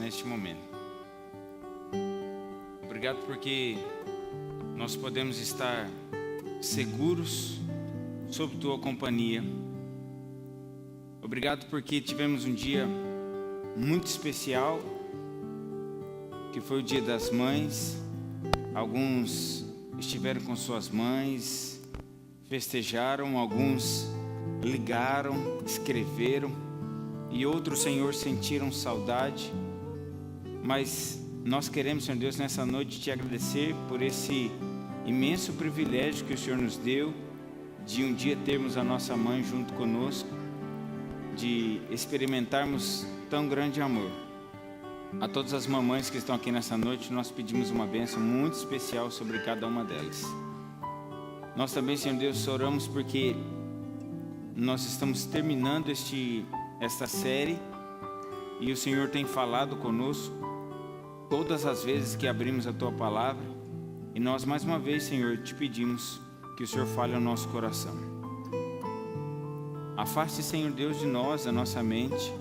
neste momento. Obrigado porque nós podemos estar seguros sob tua companhia. Obrigado porque tivemos um dia muito especial, que foi o Dia das Mães. Alguns estiveram com suas mães, festejaram, alguns ligaram, escreveram, e outros, Senhor, sentiram saudade. Mas nós queremos, Senhor Deus, nessa noite te agradecer por esse imenso privilégio que o Senhor nos deu de um dia termos a nossa mãe junto conosco, de experimentarmos tão grande amor. A todas as mamães que estão aqui nessa noite, nós pedimos uma bênção muito especial sobre cada uma delas. Nós também, Senhor Deus, oramos porque nós estamos terminando esta série e o Senhor tem falado conosco todas as vezes que abrimos a Tua Palavra, e nós mais uma vez, Senhor, te pedimos que o Senhor fale ao nosso coração. Afaste, Senhor Deus, de nós, da nossa mente,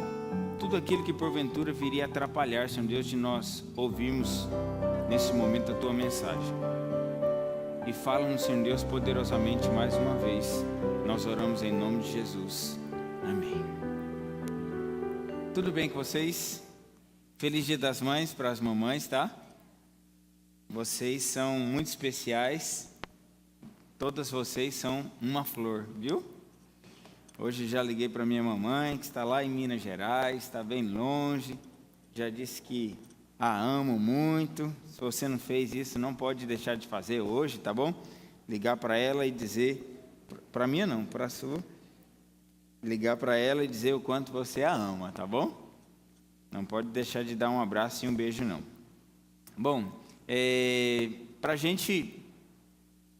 tudo aquilo que porventura viria a atrapalhar, Senhor Deus, de nós ouvirmos nesse momento a Tua mensagem. E fala-nos, Senhor Deus, poderosamente mais uma vez. Nós oramos em nome de Jesus. Amém. Tudo bem com vocês? Feliz Dia das Mães para as mamães, tá? Vocês são muito especiais. Todas vocês são uma flor, viu? Hoje já liguei para minha mamãe, que está lá em Minas Gerais, está bem longe. Já disse que a amo muito. Se você não fez isso, não pode deixar de fazer hoje, tá bom? Ligar para ela e dizer, para mim não, para a sua. Ligar para ela e dizer o quanto você a ama, tá bom? Não pode deixar de dar um abraço e um beijo, não. Bom, para a gente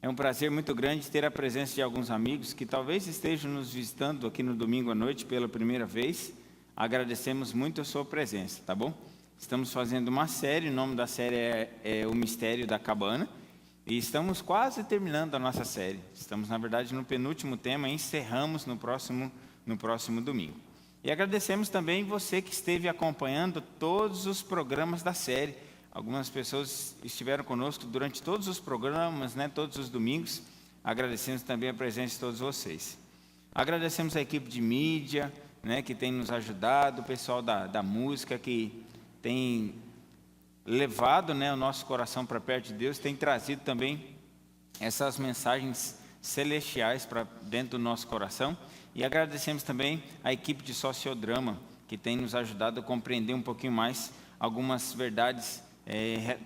é um prazer muito grande ter a presença de alguns amigos que talvez estejam nos visitando aqui no domingo à noite pela primeira vez. Agradecemos muito a sua presença, tá bom? Estamos fazendo uma série, o nome da série é O Mistério da Cabana, e estamos quase terminando a nossa série. Estamos, na verdade, no penúltimo tema, e encerramos no próximo domingo. E agradecemos também você que esteve acompanhando todos os programas da série. Algumas pessoas estiveram conosco durante todos os programas, todos os domingos. Agradecemos também a presença de todos vocês. Agradecemos a equipe de mídia, que tem nos ajudado, o pessoal da música que tem levado o nosso coração para perto de Deus, tem trazido também essas mensagens celestiais para dentro do nosso coração. E agradecemos também a equipe de Sociodrama, que tem nos ajudado a compreender um pouquinho mais algumas verdades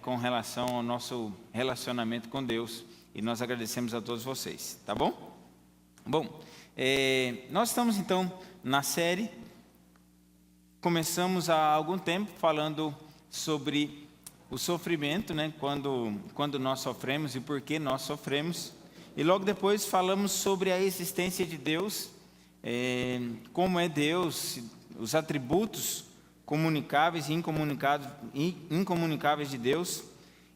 com relação ao nosso relacionamento com Deus. E nós agradecemos a todos vocês, tá bom? Bom, nós estamos então na série. Começamos há algum tempo falando sobre o sofrimento, quando nós sofremos e por que nós sofremos. E logo depois falamos sobre a existência de Deus, como é Deus, os atributos comunicáveis e incomunicáveis de Deus.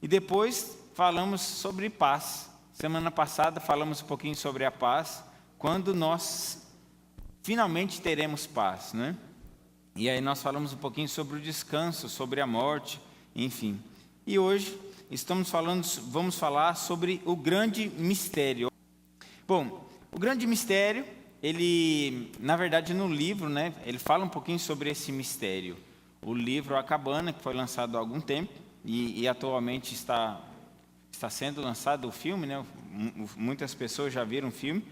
E depois falamos sobre paz. Semana passada falamos um pouquinho sobre a paz, quando nós finalmente teremos paz, E aí nós falamos um pouquinho sobre o descanso, sobre a morte, enfim. E hoje vamos falar sobre o grande mistério. Bom, o grande mistério, ele, na verdade, no livro, ele fala um pouquinho sobre esse mistério. O livro A Cabana, que foi lançado há algum tempo, e atualmente está sendo lançado o filme, Muitas pessoas já viram o filme,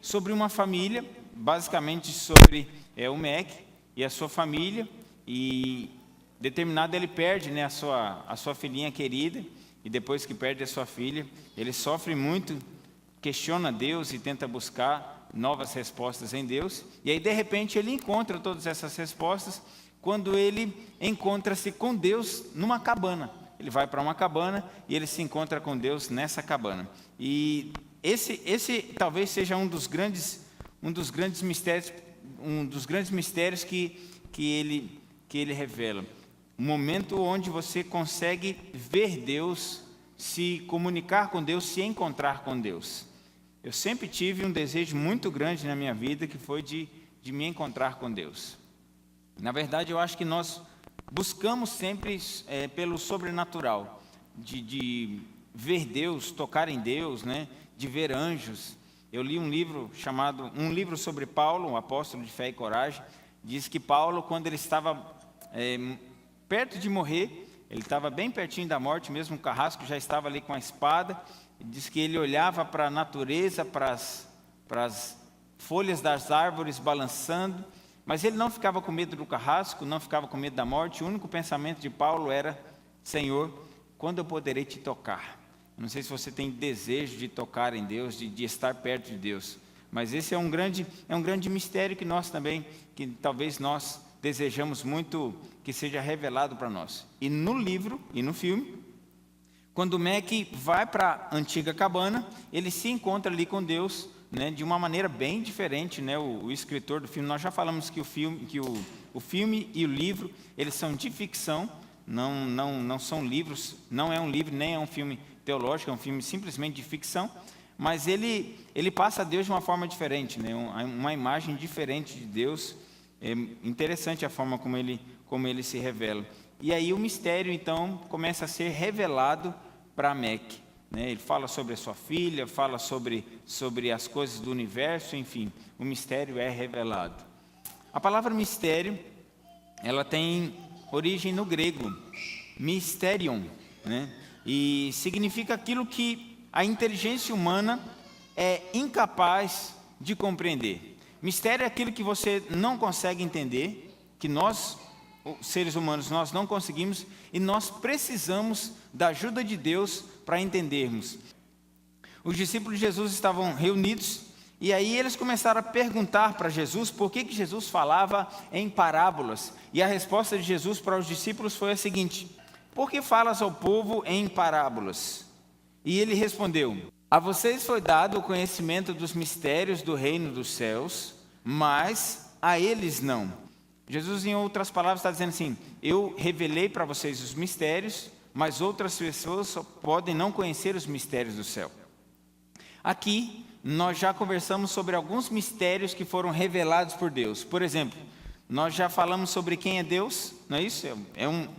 sobre uma família, basicamente sobre o Mac e a sua família, e determinado ele perde a sua filhinha querida, e depois que perde a sua filha, ele sofre muito, questiona Deus e tenta buscar novas respostas em Deus, e aí de repente ele encontra todas essas respostas quando ele encontra-se com Deus numa cabana. Ele vai para uma cabana e ele se encontra com Deus nessa cabana. E esse talvez seja um dos grandes mistérios que ele revela. Um momento onde você consegue ver Deus, se comunicar com Deus, se encontrar com Deus. Eu sempre tive um desejo muito grande na minha vida, que foi de me encontrar com Deus. Na verdade, eu acho que nós buscamos sempre pelo sobrenatural, de ver Deus, tocar em Deus, né? De ver anjos. Eu li um livro sobre Paulo, um apóstolo de fé e coragem. Diz que Paulo, quando ele estava perto de morrer, ele estava bem pertinho da morte, mesmo o carrasco já estava ali com a espada. Diz que ele olhava para a natureza, para as folhas das árvores balançando, mas ele não ficava com medo do carrasco, não ficava com medo da morte. O único pensamento de Paulo era: Senhor, quando eu poderei te tocar? Eu não sei se você tem desejo de tocar em Deus, de estar perto de Deus, mas esse é um grande mistério que nós também, que talvez nós desejamos muito que seja revelado para nós. E no livro e no filme, quando o Mac vai para a antiga cabana, ele se encontra ali com Deus, né, de uma maneira bem diferente, né? O escritor do filme, nós já falamos que o filme e o livro, eles são de ficção, não são livros, não é um livro, nem é um filme teológico, é um filme simplesmente de ficção, mas ele passa a Deus de uma forma diferente, né? Uma imagem diferente de Deus. É interessante a forma como ele se revela. E aí o mistério, então, começa a ser revelado para Mac, né? Ele fala sobre a sua filha, fala sobre as coisas do universo, enfim, o mistério é revelado. A palavra mistério, ela tem origem no grego, mysterion, né? E significa aquilo que a inteligência humana é incapaz de compreender. Mistério é aquilo que você não consegue entender, que nós, seres humanos, nós não conseguimos, e nós precisamos da ajuda de Deus para entendermos. Os discípulos de Jesus estavam reunidos, e aí eles começaram a perguntar para Jesus por que Jesus falava em parábolas. E a resposta de Jesus para os discípulos foi a seguinte: por que falas ao povo em parábolas? E ele respondeu: a vocês foi dado o conhecimento dos mistérios do reino dos céus, mas a eles não. Jesus, em outras palavras, está dizendo assim: eu revelei para vocês os mistérios, mas outras pessoas só podem não conhecer os mistérios do céu. Aqui, nós já conversamos sobre alguns mistérios que foram revelados por Deus. Por exemplo, nós já falamos sobre quem é Deus, não é isso?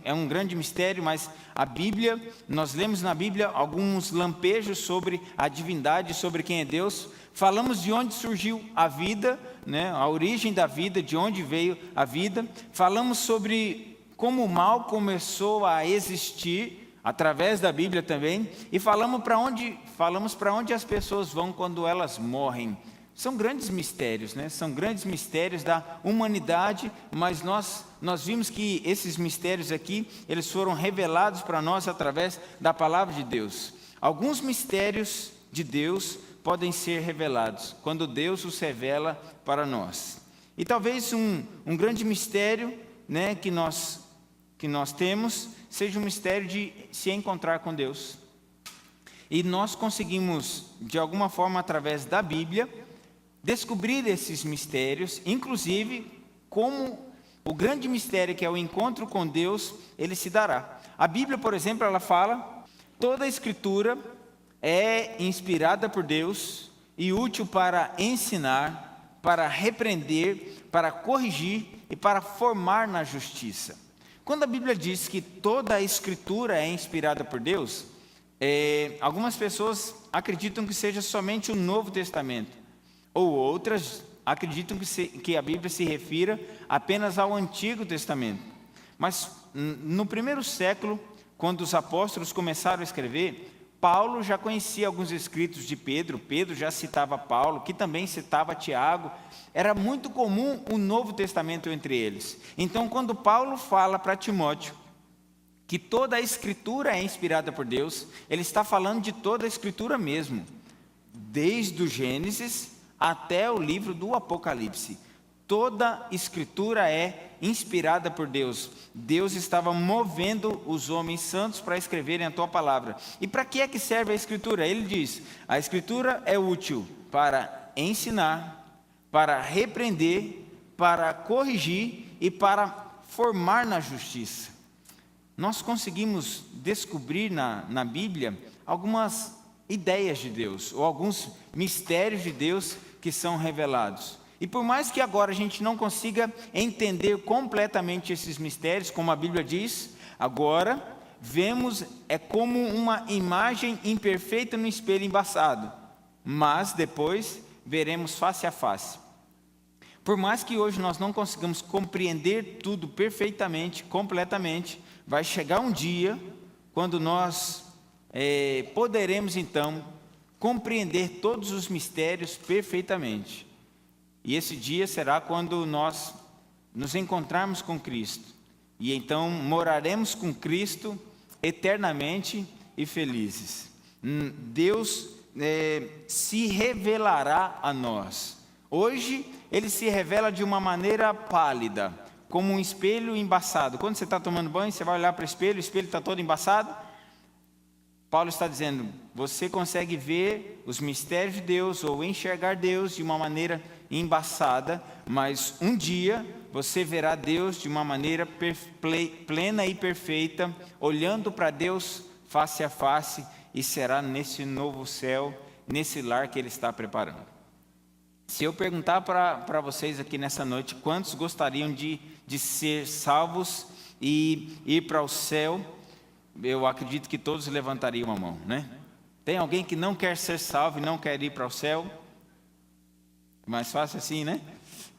É um grande mistério, mas a Bíblia, nós lemos na Bíblia alguns lampejos sobre a divindade, sobre quem é Deus. Falamos de onde surgiu a vida, né? A origem da vida, de onde veio a vida. Falamos sobre como o mal começou a existir, através da Bíblia também. E falamos para onde as pessoas vão quando elas morrem. São grandes mistérios, né? São grandes mistérios da humanidade, mas nós vimos que esses mistérios aqui, eles foram revelados para nós através da palavra de Deus. Alguns mistérios de Deus podem ser revelados quando Deus os revela para nós. E talvez um grande mistério, né, que nós temos seja o mistério de se encontrar com Deus. E nós conseguimos, de alguma forma, através da Bíblia, descobrir esses mistérios, inclusive como o grande mistério que é o encontro com Deus, ele se dará. A Bíblia, por exemplo, ela fala: toda a Escritura é inspirada por Deus e útil para ensinar, para repreender, para corrigir e para formar na justiça. Quando a Bíblia diz que toda a Escritura é inspirada por Deus, algumas pessoas acreditam que seja somente o Novo Testamento, ou outras acreditam que a Bíblia se refira apenas ao Antigo Testamento. Mas no primeiro século, quando os apóstolos começaram a escrever, Paulo já conhecia alguns escritos de Pedro já citava Paulo, que também citava Tiago. Era muito comum o Novo Testamento entre eles. Então, quando Paulo fala para Timóteo que toda a Escritura é inspirada por Deus, ele está falando de toda a Escritura mesmo, desde o Gênesis até o livro do Apocalipse. Toda Escritura é inspirada por Deus. Deus estava movendo os homens santos para escreverem a tua palavra. E para que é que serve a Escritura? Ele diz: a Escritura é útil para ensinar, para repreender, para corrigir e para formar na justiça. Nós conseguimos descobrir na Bíblia algumas ideias de Deus, ou alguns mistérios de Deus que são revelados. E por mais que agora a gente não consiga entender completamente esses mistérios, como a Bíblia diz, agora vemos como uma imagem imperfeita no espelho embaçado, mas depois veremos face a face. Por mais que hoje nós não consigamos compreender tudo perfeitamente, completamente, vai chegar um dia quando nós poderemos então compreender todos os mistérios perfeitamente. E esse dia será quando nós nos encontrarmos com Cristo. E então moraremos com Cristo eternamente e felizes. Deus se revelará a nós. Hoje Ele se revela de uma maneira pálida, como um espelho embaçado. Quando você está tomando banho, você vai olhar para o espelho está todo embaçado. Paulo está dizendo, você consegue ver os mistérios de Deus ou enxergar Deus de uma maneira embaçada, mas um dia você verá Deus de uma maneira plena e perfeita, olhando para Deus face a face, e será nesse novo céu, nesse lar que Ele está preparando. Se eu perguntar para vocês aqui nessa noite, quantos gostariam de ser salvos e ir para o céu, eu acredito que todos levantariam a mão, né? Tem alguém que não quer ser salvo e não quer ir para o céu? Mais fácil assim, né?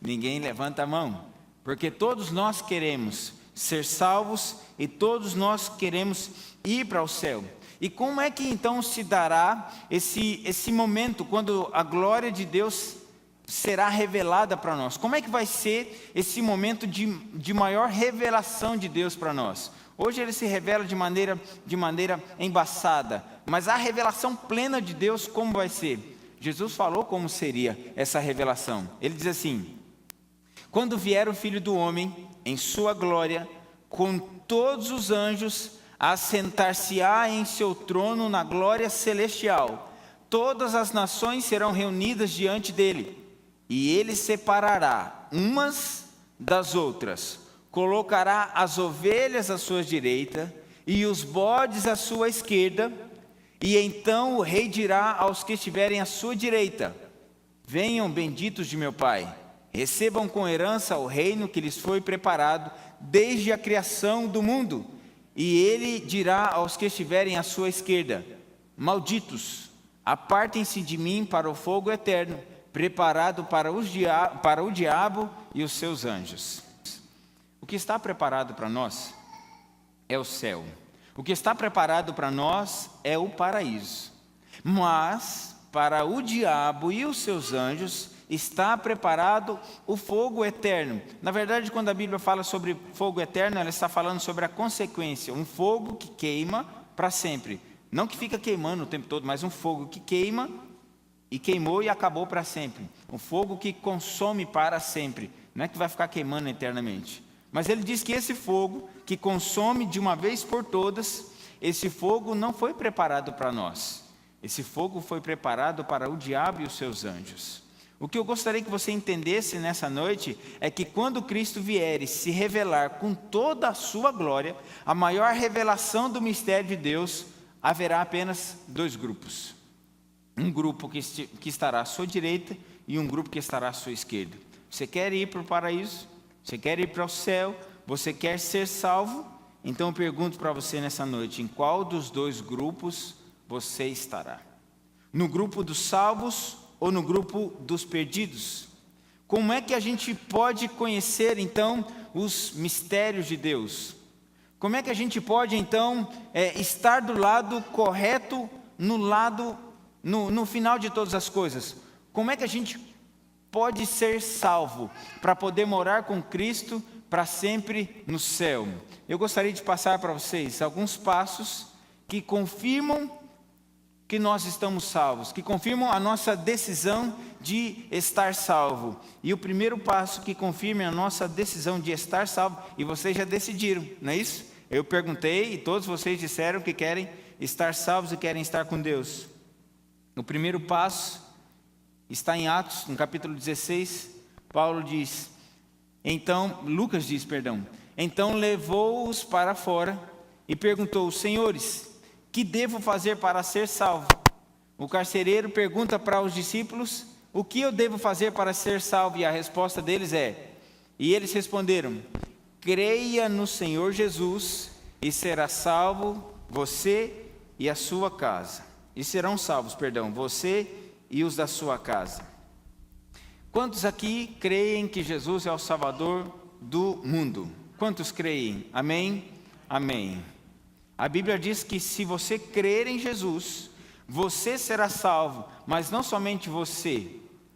Ninguém levanta a mão, porque todos nós queremos ser salvos e todos nós queremos ir para o céu. E como é que então se dará esse momento quando a glória de Deus será revelada para nós? Como é que vai ser esse momento de maior revelação de Deus para nós? Hoje Ele se revela de maneira embaçada, mas a revelação plena de Deus como vai ser? Jesus falou como seria essa revelação. Ele diz assim, quando vier o Filho do Homem em sua glória, com todos os anjos, assentar-se-á em seu trono na glória celestial. Todas as nações serão reunidas diante dele, e ele separará umas das outras, colocará as ovelhas à sua direita e os bodes à sua esquerda, e então o rei dirá aos que estiverem à sua direita, venham benditos de meu Pai, recebam com herança o reino que lhes foi preparado desde a criação do mundo. E ele dirá aos que estiverem à sua esquerda, malditos, apartem-se de mim para o fogo eterno, preparado para o diabo e os seus anjos. O que está preparado para nós é o céu. O que está preparado para nós é o paraíso. Mas para o diabo e os seus anjos está preparado o fogo eterno. Na verdade, quando a Bíblia fala sobre fogo eterno, ela está falando sobre a consequência, um fogo que queima para sempre. Não que fica queimando o tempo todo, mas um fogo que queima e queimou e acabou para sempre. Um fogo que consome para sempre. Não é que vai ficar queimando eternamente. Mas ele diz que esse fogo que consome de uma vez por todas, esse fogo não foi preparado para nós. Esse fogo foi preparado para o diabo e os seus anjos. O que eu gostaria que você entendesse nessa noite é que quando Cristo vier e se revelar com toda a sua glória, a maior revelação do mistério de Deus, haverá apenas dois grupos. Um grupo que estará à sua direita e um grupo que estará à sua esquerda. Você quer ir para o paraíso? Você quer ir para o céu? Você quer ser salvo? Então eu pergunto para você nessa noite, em qual dos dois grupos você estará? No grupo dos salvos ou no grupo dos perdidos? Como é que a gente pode conhecer então os mistérios de Deus? Como é que a gente pode então estar do lado correto, no final de todas as coisas? Como é que a gente pode ser salvo para poder morar com Cristo para sempre no céu? Eu gostaria de passar para vocês alguns passos que confirmam que nós estamos salvos, que confirmam a nossa decisão de estar salvo. E o primeiro passo que confirma a nossa decisão de estar salvo, e vocês já decidiram, não é isso? Eu perguntei e todos vocês disseram que querem estar salvos e querem estar com Deus. O primeiro passo está em Atos, no capítulo 16, Lucas diz, então levou-os para fora e perguntou, senhores, que devo fazer para ser salvo? O carcereiro pergunta para os discípulos, o que eu devo fazer para ser salvo? E a resposta deles é: e eles responderam: creia no Senhor Jesus e será salvo você e a sua casa. E serão salvos, você e os da sua casa. Quantos aqui creem que Jesus é o Salvador do mundo? Quantos creem? Amém? Amém. A Bíblia diz que se você crer em Jesus, você será salvo, mas não somente você,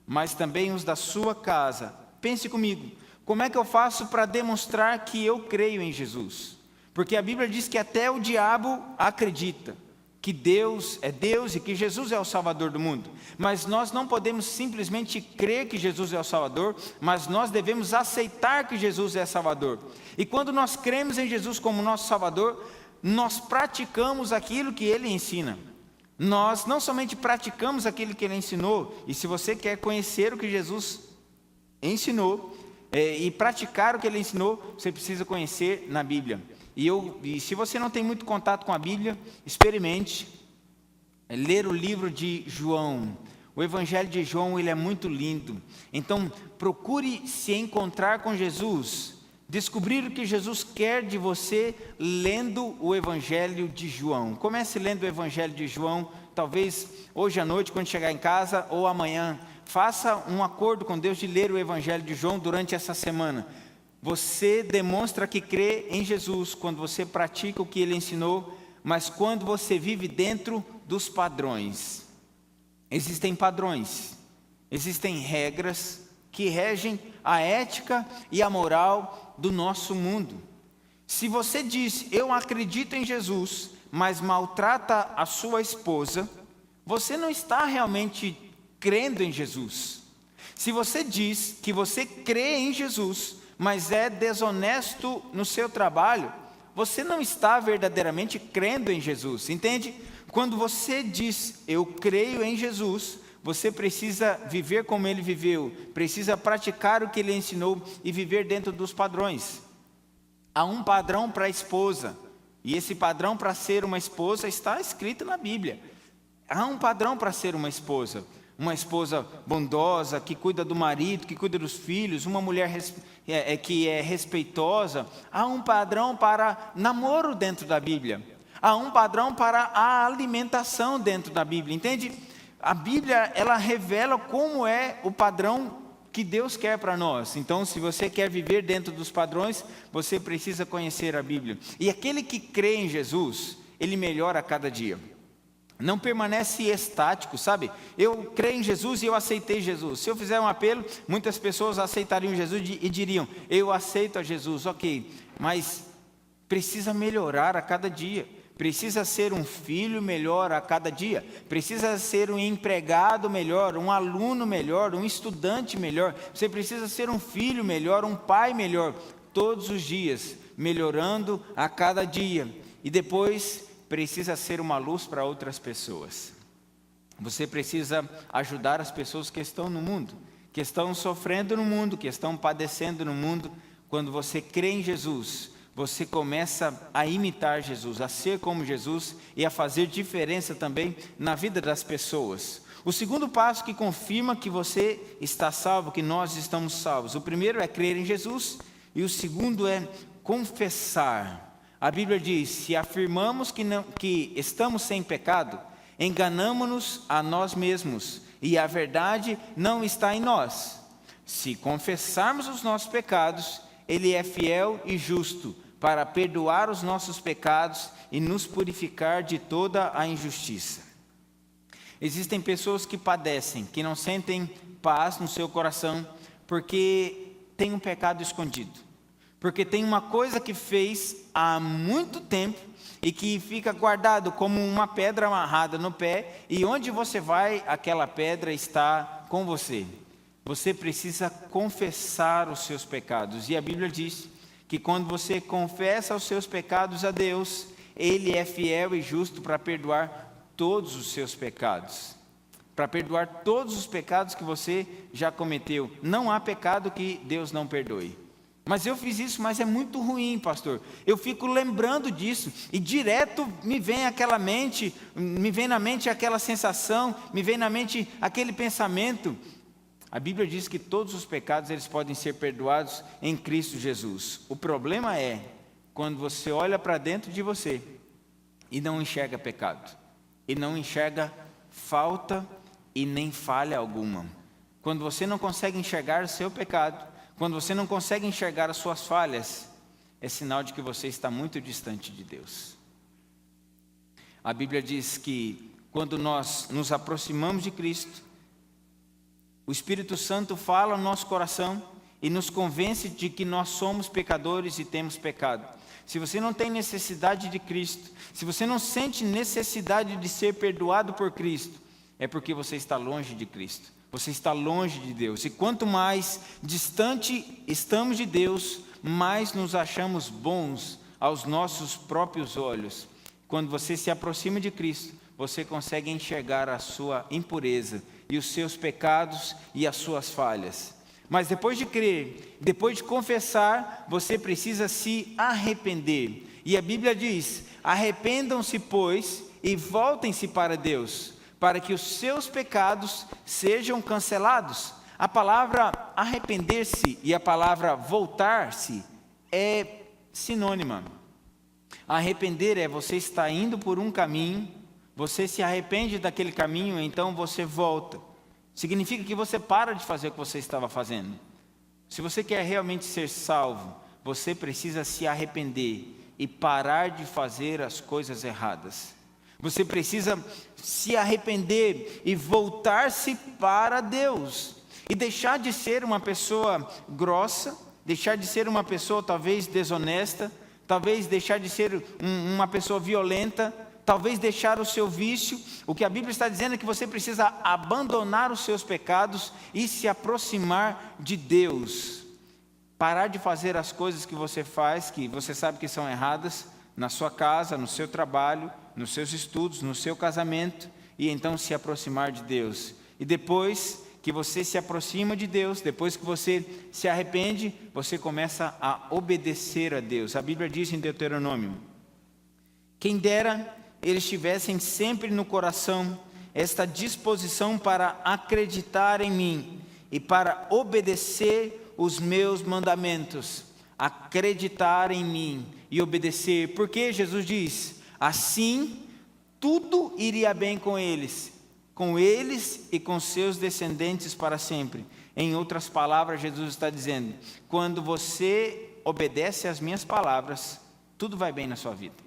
mas também os da sua casa. Pense comigo, como é que eu faço para demonstrar que eu creio em Jesus? Porque a Bíblia diz que até o diabo acredita que Deus é Deus e que Jesus é o Salvador do mundo. Mas nós não podemos simplesmente crer que Jesus é o Salvador, mas nós devemos aceitar que Jesus é Salvador. E quando nós cremos em Jesus como nosso Salvador, nós praticamos aquilo que Ele ensina. Nós não somente praticamos aquilo que Ele ensinou, e se você quer conhecer o que Jesus ensinou, e praticar o que Ele ensinou, você precisa conhecer na Bíblia. E se você não tem muito contato com a Bíblia, experimente ler o livro de João. O Evangelho de João, ele é muito lindo. Então, procure se encontrar com Jesus, descobrir o que Jesus quer de você lendo o Evangelho de João. Comece lendo o Evangelho de João, talvez hoje à noite, quando chegar em casa, ou amanhã. Faça um acordo com Deus de ler o Evangelho de João durante essa semana. Você demonstra que crê em Jesus quando você pratica o que Ele ensinou, mas quando você vive dentro dos padrões. Existem padrões, existem regras que regem a ética e a moral do nosso mundo. Se você diz, eu acredito em Jesus, mas maltrata a sua esposa, você não está realmente crendo em Jesus. Se você diz que você crê em Jesus, mas é desonesto no seu trabalho, você não está verdadeiramente crendo em Jesus, entende? Quando você diz, eu creio em Jesus, você precisa viver como Ele viveu, precisa praticar o que Ele ensinou e viver dentro dos padrões. Há um padrão para a esposa, e esse padrão para ser uma esposa está escrito na Bíblia. Há um padrão para ser uma esposa bondosa, que cuida do marido, que cuida dos filhos, uma mulher que é respeitosa. Há um padrão para namoro dentro da Bíblia. Há um padrão para a alimentação dentro da Bíblia, entende? A Bíblia, ela revela como é o padrão que Deus quer para nós. Então, se você quer viver dentro dos padrões, você precisa conhecer a Bíblia. E aquele que crê em Jesus, ele melhora a cada dia. Não permanece estático, sabe? Eu creio em Jesus e eu aceitei Jesus. Se eu fizer um apelo, muitas pessoas aceitariam Jesus e diriam, eu aceito a Jesus, ok. Mas precisa melhorar a cada dia. Precisa ser um filho melhor a cada dia. Precisa ser um empregado melhor, um aluno melhor, um estudante melhor. Você precisa ser um filho melhor, um pai melhor. Todos os dias, melhorando a cada dia. E depois precisa ser uma luz para outras pessoas. Você precisa ajudar as pessoas que estão no mundo, que estão sofrendo no mundo, que estão padecendo no mundo. Quando você crê em Jesus, você começa a imitar Jesus, a ser como Jesus e a fazer diferença também na vida das pessoas. O segundo passo que confirma que você está salvo, que nós estamos salvos. O primeiro é crer em Jesus e o segundo é confessar. A Bíblia diz, se afirmamos que estamos sem pecado, enganamo-nos a nós mesmos e a verdade não está em nós. Se confessarmos os nossos pecados, Ele é fiel e justo para perdoar os nossos pecados e nos purificar de toda a injustiça. Existem pessoas que padecem, que não sentem paz no seu coração, porque tem um pecado escondido. Porque tem uma coisa que fez há muito tempo e que fica guardado como uma pedra amarrada no pé, e onde você vai, aquela pedra está com você. Você precisa confessar os seus pecados, e a Bíblia diz que quando você confessa os seus pecados a Deus, Ele é fiel e justo para perdoar todos os seus pecados. Para perdoar todos os pecados que você já cometeu. Não há pecado que Deus não perdoe. Mas eu fiz isso, mas é muito ruim, pastor. Eu fico lembrando disso e direto me vem na mente aquela sensação, me vem na mente aquele pensamento. A Bíblia diz que todos os pecados eles podem ser perdoados em Cristo Jesus. O problema é quando você olha para dentro de você e não enxerga pecado, e não enxerga falta e nem falha alguma. Quando você não consegue enxergar o seu pecado, quando você não consegue enxergar as suas falhas, é sinal de que você está muito distante de Deus. A Bíblia diz que quando nós nos aproximamos de Cristo, o Espírito Santo fala no nosso coração e nos convence de que nós somos pecadores e temos pecado. Se você não tem necessidade de Cristo, se você não sente necessidade de ser perdoado por Cristo, é porque você está longe de Cristo, você está longe de Deus. E quanto mais distante estamos de Deus, mais nos achamos bons aos nossos próprios olhos. Quando você se aproxima de Cristo, você consegue enxergar a sua impureza e os seus pecados e as suas falhas. Mas depois de crer, depois de confessar, você precisa se arrepender. E a Bíblia diz: arrependam-se, pois, e voltem-se para Deus, para que os seus pecados sejam cancelados. A palavra arrepender-se e a palavra voltar-se é sinônima. Arrepender é você estar indo por um caminho, você se arrepende daquele caminho, então você volta. Significa que você para de fazer o que você estava fazendo. Se você quer realmente ser salvo, você precisa se arrepender e parar de fazer as coisas erradas. Você precisa se arrepender e voltar-se para Deus. E deixar de ser uma pessoa grossa, deixar de ser uma pessoa talvez desonesta, talvez deixar de ser uma pessoa violenta, talvez deixar o seu vício. O que a Bíblia está dizendo é que você precisa abandonar os seus pecados e se aproximar de Deus. Parar de fazer as coisas que você faz, que você sabe que são erradas, na sua casa, no seu trabalho, nos seus estudos, no seu casamento, e então se aproximar de Deus. E depois que você se aproxima de Deus, depois que você se arrepende, você começa a obedecer a Deus. A Bíblia diz em Deuteronômio: quem dera eles tivessem sempre no coração esta disposição para acreditar em mim e para obedecer os meus mandamentos. Acreditar em mim e obedecer, porque Jesus diz: assim tudo iria bem com eles e com seus descendentes para sempre. Em outras palavras, Jesus está dizendo: quando você obedece às minhas palavras, tudo vai bem na sua vida.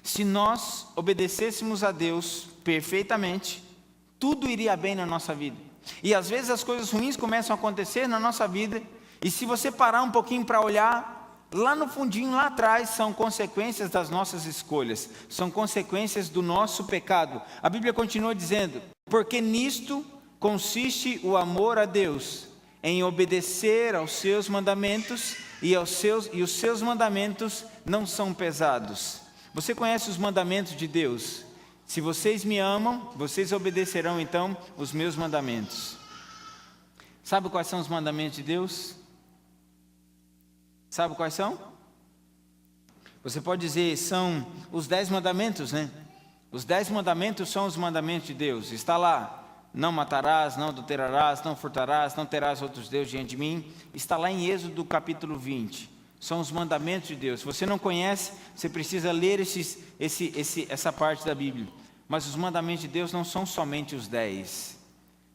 Se nós obedecêssemos a Deus perfeitamente, tudo iria bem na nossa vida. E às vezes as coisas ruins começam a acontecer na nossa vida, e se você parar um pouquinho para olhar, lá no fundinho, lá atrás, são consequências das nossas escolhas, são consequências do nosso pecado. A Bíblia continua dizendo: porque nisto consiste o amor a Deus, em obedecer aos seus mandamentos, e os seus mandamentos não são pesados. Você conhece os mandamentos de Deus? Se vocês me amam, vocês obedecerão então os meus mandamentos. Sabe quais são os mandamentos de Deus? Sabe quais são? Você pode dizer, são os 10 mandamentos, né? Os 10 mandamentos são os mandamentos de Deus. Está lá: não matarás, não adulterarás, não furtarás, não terás outros deuses diante de mim. Está lá em Êxodo capítulo 20. São os mandamentos de Deus. Se você não conhece, você precisa ler essa parte da Bíblia. Mas os mandamentos de Deus não são somente os 10.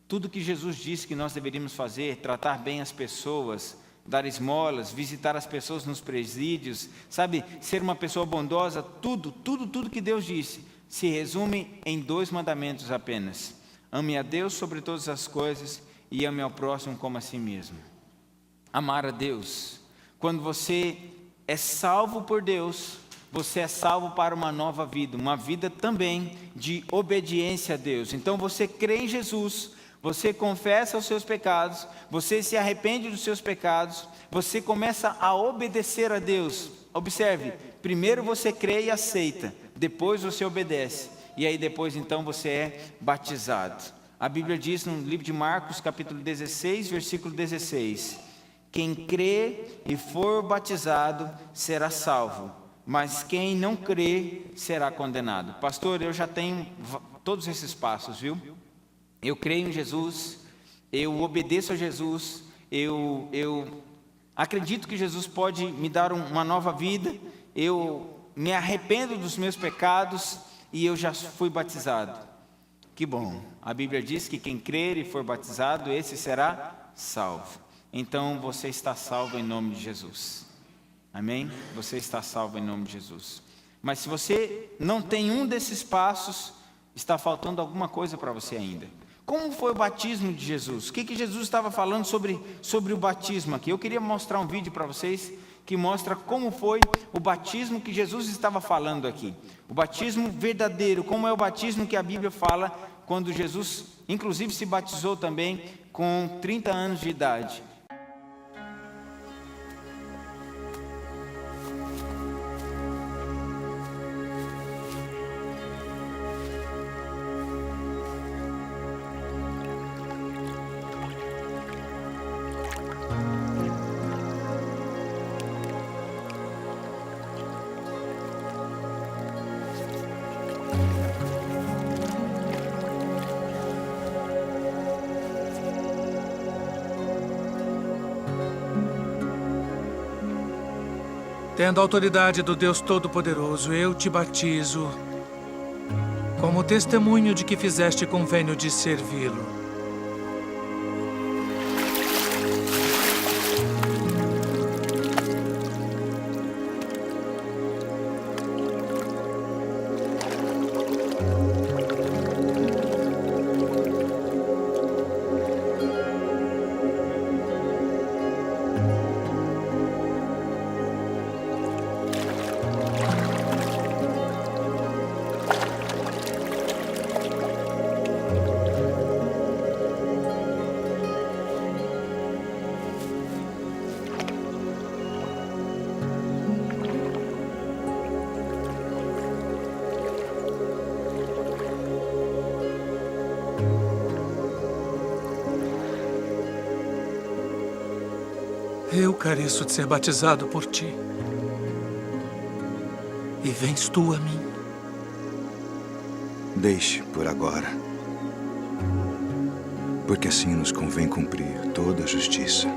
Tudo que Jesus disse que nós deveríamos fazer, tratar bem as pessoas, dar esmolas, visitar as pessoas nos presídios, sabe, ser uma pessoa bondosa, tudo que Deus disse, se resume em 2 mandamentos apenas: ame a Deus sobre todas as coisas e ame ao próximo como a si mesmo. Amar a Deus. Quando você é salvo por Deus, você é salvo para uma nova vida, uma vida também de obediência a Deus. Então você crê em Jesus, você confessa os seus pecados, você se arrepende dos seus pecados, você começa a obedecer a Deus. Observe, primeiro você crê e aceita, depois você obedece, e aí depois então você é batizado. A Bíblia diz no livro de Marcos, capítulo 16, versículo 16: quem crê e for batizado será salvo, mas quem não crê será condenado. Pastor, eu já tenho todos esses passos, viu? Eu creio em Jesus, eu obedeço a Jesus, eu acredito que Jesus pode me dar uma nova vida, eu me arrependo dos meus pecados e eu já fui batizado. Que bom, a Bíblia diz que quem crer e for batizado, esse será salvo. Então você está salvo em nome de Jesus. Amém? Você está salvo em nome de Jesus. Mas se você não tem um desses passos, está faltando alguma coisa para você ainda. Como foi o batismo de Jesus? O que Jesus estava falando sobre o batismo aqui? Eu queria mostrar um vídeo para vocês que mostra como foi o batismo que Jesus estava falando aqui. O batismo verdadeiro, como é o batismo que a Bíblia fala quando Jesus, inclusive, se batizou também com 30 anos de idade. Tendo a autoridade do Deus Todo-Poderoso, eu te batizo como testemunho de que fizeste convênio de servi-lo. Eu careço de ser batizado por ti. E vens tu a mim. Deixe por agora, porque assim nos convém cumprir toda a justiça.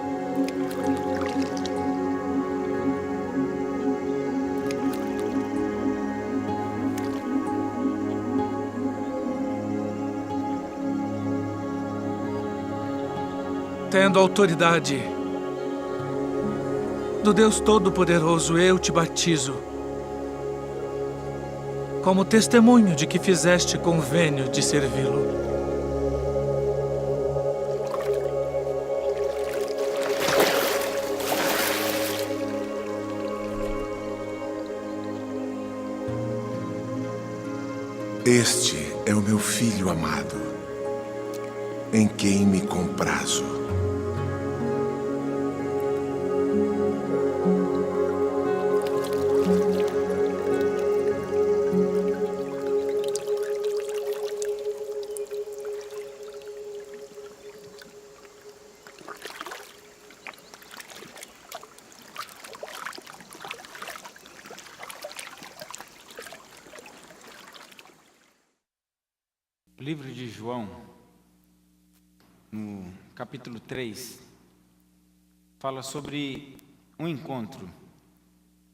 Tendo autoridade do Deus Todo-Poderoso, eu te batizo como testemunho de que fizeste convênio de servi-lo. Este é o meu filho amado, em quem me comprazo. O livro de João, no capítulo 3, fala sobre um encontro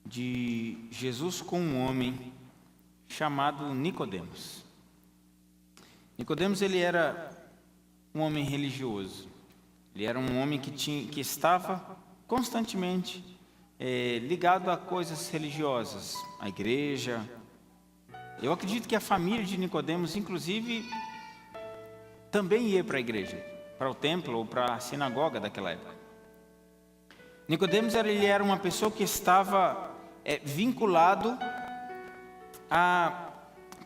de Jesus com um homem chamado Nicodemos. Nicodemos, ele era um homem religioso. Ele era um homem que estava constantemente ligado a coisas religiosas, à igreja. Eu acredito que a família de Nicodemos, inclusive, também ia para a igreja, para o templo ou para a sinagoga daquela época. Nicodemos ele era uma pessoa que estava vinculado a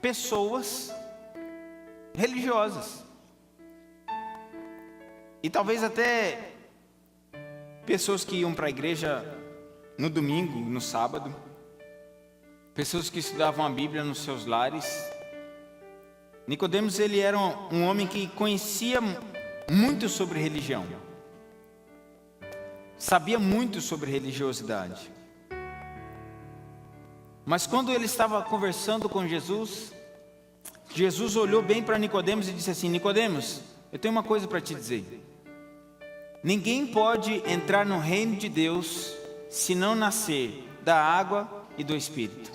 pessoas religiosas. E talvez até pessoas que iam para a igreja no domingo, no sábado. Pessoas que estudavam a Bíblia nos seus lares. Nicodemos ele era um homem que conhecia muito sobre religião. Sabia muito sobre religiosidade. Mas quando ele estava conversando com Jesus, Jesus olhou bem para Nicodemos e disse assim: Nicodemos, eu tenho uma coisa para te dizer. Ninguém pode entrar no reino de Deus se não nascer da água e do Espírito.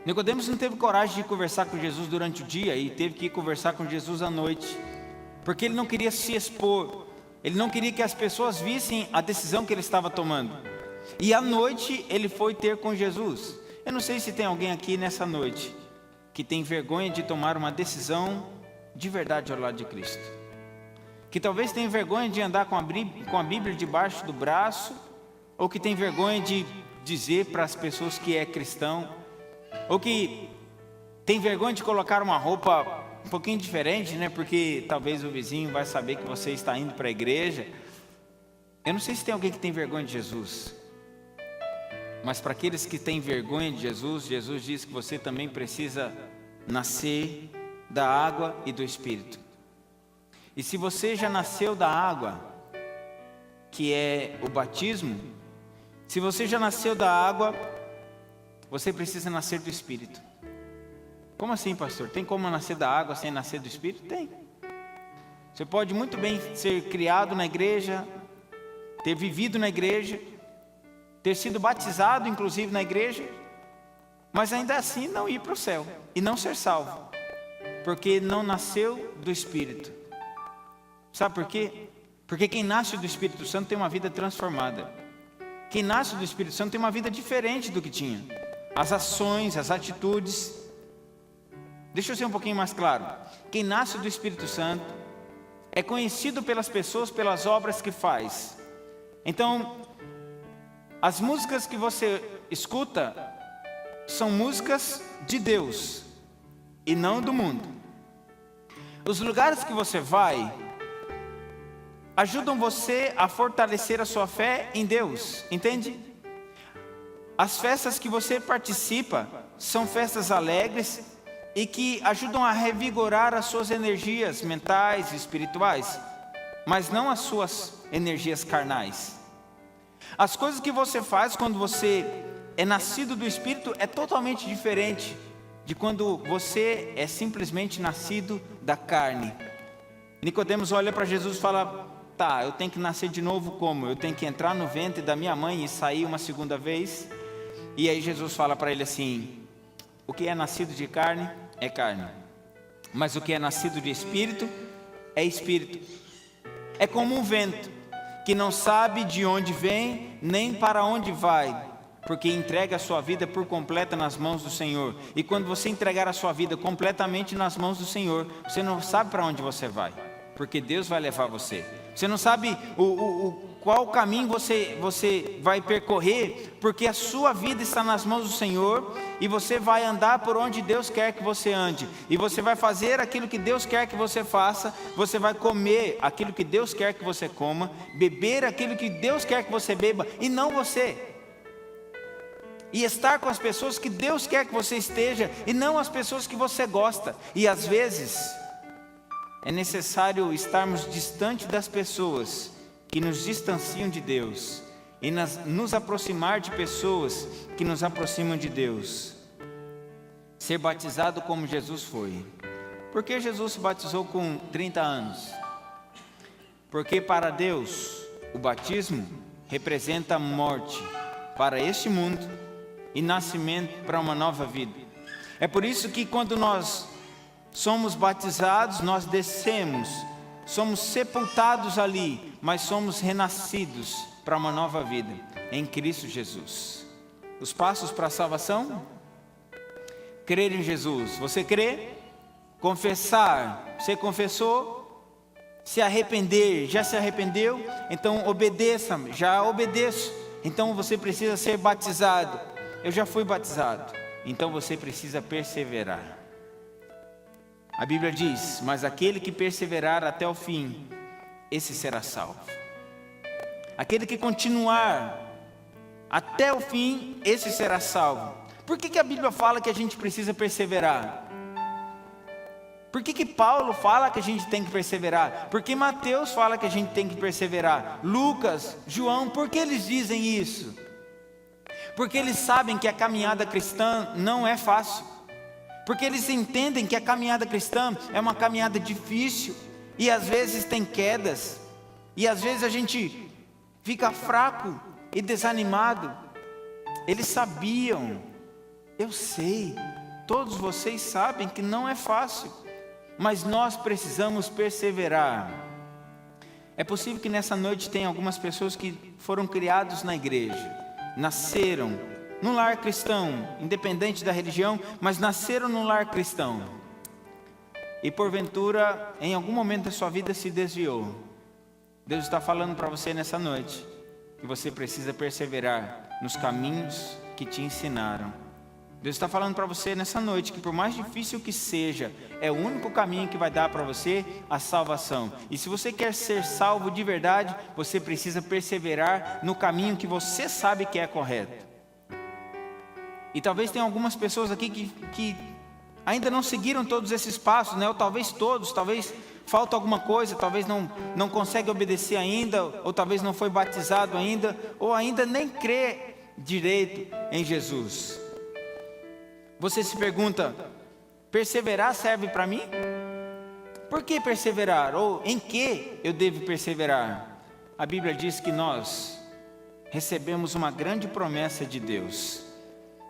Nicodemos não teve coragem de conversar com Jesus durante o dia e teve que ir conversar com Jesus à noite, porque ele não queria se expor, ele não queria que as pessoas vissem a decisão que ele estava tomando. E à noite ele foi ter com Jesus. Eu não sei se tem alguém aqui nessa noite que tem vergonha de tomar uma decisão de verdade ao lado de Cristo, que talvez tenha vergonha de andar com a Bíblia debaixo do braço, ou que tem vergonha de dizer para as pessoas que é cristão, ou que tem vergonha de colocar uma roupa um pouquinho diferente, né? Porque talvez o vizinho vai saber que você está indo para a igreja. Eu não sei se tem alguém que tem vergonha de Jesus, mas para aqueles que têm vergonha de Jesus, Jesus diz que você também precisa nascer da água e do Espírito. E se você já nasceu da água, que é o batismo, se você já nasceu da água, você precisa nascer do Espírito. Como assim, pastor? Tem como nascer da água sem nascer do Espírito? Tem. Você pode muito bem ser criado na igreja, ter vivido na igreja, ter sido batizado inclusive na igreja, mas ainda assim não ir para o céu e não ser salvo, porque não nasceu do Espírito. Sabe por quê? Porque quem nasce do Espírito Santo tem uma vida transformada. Quem nasce do Espírito Santo tem uma vida diferente do que tinha. As ações, as atitudes. Deixa eu ser um pouquinho mais claro. Quem nasce do Espírito Santo é conhecido pelas pessoas pelas obras que faz. Então, as músicas que você escuta são músicas de Deus e não do mundo. Os lugares que você vai ajudam você a fortalecer a sua fé em Deus, entende? As festas que você participa são festas alegres e que ajudam a revigorar as suas energias mentais e espirituais, mas não as suas energias carnais. As coisas que você faz quando você é nascido do Espírito é totalmente diferente de quando você é simplesmente nascido da carne. Nicodemos olha para Jesus e fala: tá, eu tenho que nascer de novo como? Eu tenho que entrar no ventre da minha mãe e sair uma segunda vez? E aí Jesus fala para ele assim: o que é nascido de carne é carne, mas o que é nascido de Espírito é Espírito. É como um vento que não sabe de onde vem nem para onde vai, porque entrega a sua vida por completa nas mãos do Senhor. E quando você entregar a sua vida completamente nas mãos do Senhor, você não sabe para onde você vai, porque Deus vai levar você. Você não sabe qual caminho você vai percorrer, porque a sua vida está nas mãos do Senhor, e você vai andar por onde Deus quer que você ande, e você vai fazer aquilo que Deus quer que você faça, você vai comer aquilo que Deus quer que você coma, beber aquilo que Deus quer que você beba, e não você. E estar com as pessoas que Deus quer que você esteja, e não as pessoas que você gosta. E às vezes é necessário estarmos distante das pessoas que nos distanciam de Deus e nos aproximar de pessoas que nos aproximam de Deus. Ser batizado como Jesus foi. Por que Jesus se batizou com 30 anos? Porque para Deus o batismo representa morte para este mundo e nascimento para uma nova vida. É por isso que quando nós somos batizados, nós descemos, somos sepultados ali, mas somos renascidos para uma nova vida em Cristo Jesus. Os passos para a salvação: crer em Jesus. Você crê? Confessar. Você confessou? Se arrepender. Já se arrependeu? Então obedeça-me. Já obedeço. Então você precisa ser batizado. Eu já fui batizado. Então você precisa perseverar. A Bíblia diz: mas aquele que perseverar até o fim, esse será salvo. Aquele que continuar até o fim, esse será salvo. Por que a Bíblia fala que a gente precisa perseverar? Por que Paulo fala que a gente tem que perseverar? Por que Mateus fala que a gente tem que perseverar? Lucas, João, por que eles dizem isso? Porque eles sabem que a caminhada cristã não é fácil. Porque eles entendem que a caminhada cristã é uma caminhada difícil. e às vezes tem quedas, e às vezes a gente fica fraco e desanimado. Eles sabiam, eu sei, todos vocês sabem que não é fácil, mas nós precisamos perseverar. É possível que nessa noite tenha algumas pessoas que foram criados na igreja, nasceram num lar cristão, independente da religião, mas nasceram num lar cristão. E porventura, em algum momento da sua vida se desviou. Deus está falando para você nessa noite, que você precisa perseverar nos caminhos que te ensinaram. Deus está falando para você nessa noite que por mais difícil que seja, é o único caminho que vai dar para você a salvação. E se você quer ser salvo de verdade, você precisa perseverar no caminho que você sabe que é correto. E talvez tenha algumas pessoas aqui que ainda não seguiram todos esses passos, né? Ou talvez todos, talvez falta alguma coisa, talvez não consegue obedecer ainda, ou talvez não foi batizado ainda, ou ainda nem crê direito em Jesus. Você se pergunta, perseverar serve para mim? Por que perseverar? Ou em que eu devo perseverar? A Bíblia diz que nós recebemos uma grande promessa de Deus.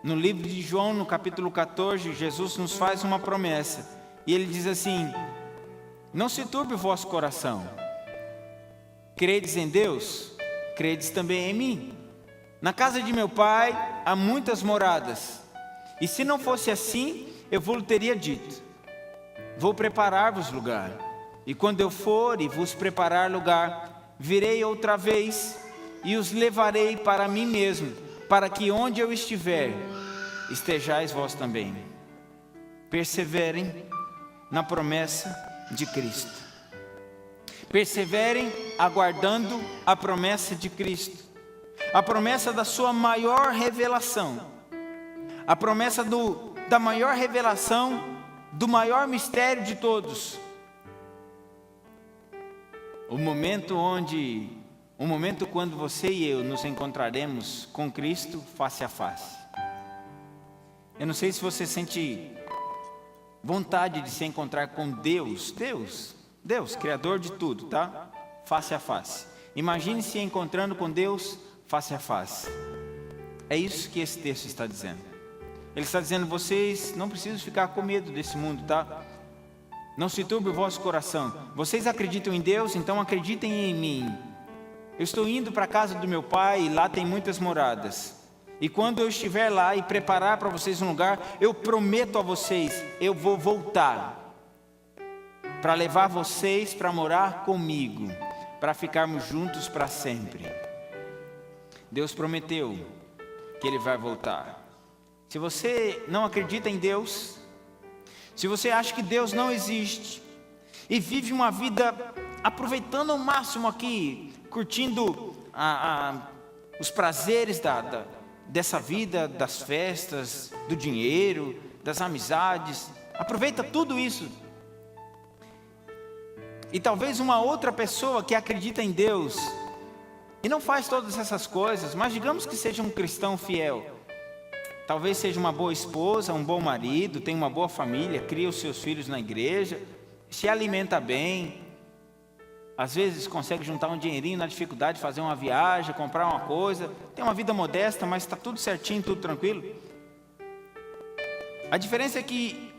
No livro de João, no capítulo 14, Jesus nos faz uma promessa. E ele diz assim: não se turbe o vosso coração. Credes em Deus? Credes também em mim. Na casa de meu Pai há muitas moradas. E se não fosse assim, eu vos teria dito: vou preparar-vos lugar. E quando eu for e vos preparar lugar, virei outra vez e os levarei para mim mesmo, para que onde eu estiver, estejais vós também. Perseverem na promessa de Cristo. Perseverem aguardando a promessa de Cristo. A promessa da sua maior revelação. A promessa da maior revelação, do maior mistério de todos. O momento quando você e eu nos encontraremos com Cristo face a face. Eu não sei se você sente vontade de se encontrar com Deus, Criador de tudo, tá? Face a face. Imagine se encontrando com Deus face a face. É isso que esse texto está dizendo. Ele está dizendo, vocês não precisam ficar com medo desse mundo, tá? Não se turbe o vosso coração. Vocês acreditam em Deus, então acreditem em mim. Eu estou indo para a casa do meu Pai e lá tem muitas moradas. E quando eu estiver lá e preparar para vocês um lugar, eu prometo a vocês, eu vou voltar para levar vocês para morar comigo, para ficarmos juntos para sempre. Deus prometeu que Ele vai voltar. Se você não acredita em Deus, se você acha que Deus não existe e vive uma vida aproveitando ao máximo aqui, curtindo os prazeres dessa vida, das festas, do dinheiro, das amizades, aproveita tudo isso. E talvez uma outra pessoa que acredita em Deus e não faz todas essas coisas, mas digamos que seja um cristão fiel. Talvez seja uma boa esposa, um bom marido, tem uma boa família, cria os seus filhos na igreja, se alimenta bem, às vezes consegue juntar um dinheirinho na dificuldade, fazer uma viagem, comprar uma coisa, tem uma vida modesta, mas está tudo certinho, tudo tranquilo. A diferença é que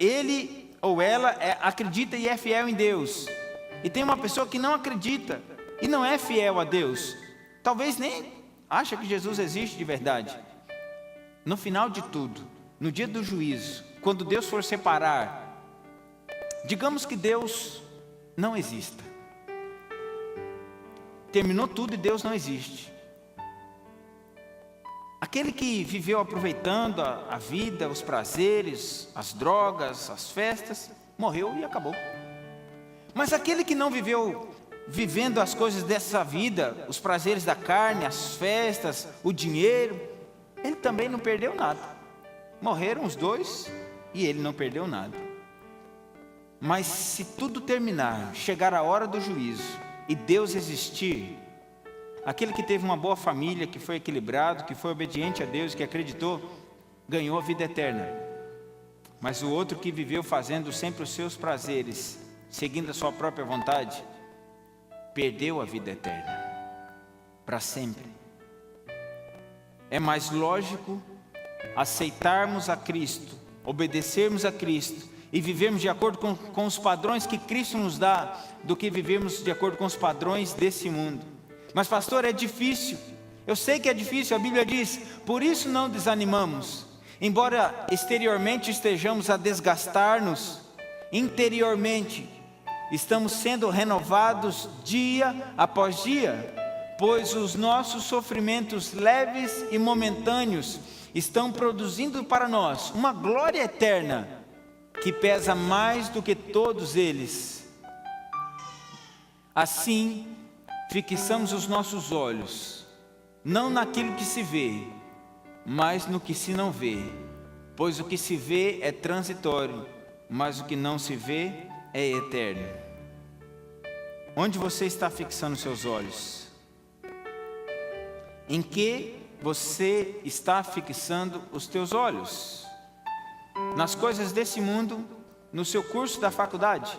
ele ou ela acredita e é fiel em Deus. E tem uma pessoa que não acredita e não é fiel a Deus, talvez nem acha que Jesus existe de verdade. No final de tudo, no dia do juízo, quando Deus for separar, digamos que Deus não exista. Terminou tudo e Deus não existe. Aquele que viveu aproveitando a vida, os prazeres, as drogas, as festas, morreu e acabou. Mas aquele que não viveu vivendo as coisas dessa vida, os prazeres da carne, as festas, o dinheiro, ele também não perdeu nada. Morreram os dois e ele não perdeu nada. Mas se tudo terminar, chegar a hora do juízo e Deus existir, aquele que teve uma boa família, que foi equilibrado, que foi obediente a Deus, que acreditou, ganhou a vida eterna. Mas o outro que viveu fazendo sempre os seus prazeres, seguindo a sua própria vontade, perdeu a vida eterna para sempre. É mais lógico aceitarmos a Cristo, obedecermos a Cristo e vivermos de acordo com os padrões que Cristo nos dá, do que vivermos de acordo com os padrões desse mundo. Mas pastor, é difícil. Eu sei que é difícil, a Bíblia diz, por isso não desanimamos. Embora exteriormente estejamos a desgastar-nos, interiormente estamos sendo renovados dia após dia, pois os nossos sofrimentos leves e momentâneos estão produzindo para nós uma glória eterna que pesa mais do que todos eles. Assim, fixamos os nossos olhos, não naquilo que se vê, mas no que se não vê, pois o que se vê é transitório, mas o que não se vê é eterno. Onde você está fixando seus olhos? Em que você está fixando os teus olhos? Nas coisas desse mundo, no seu curso da faculdade?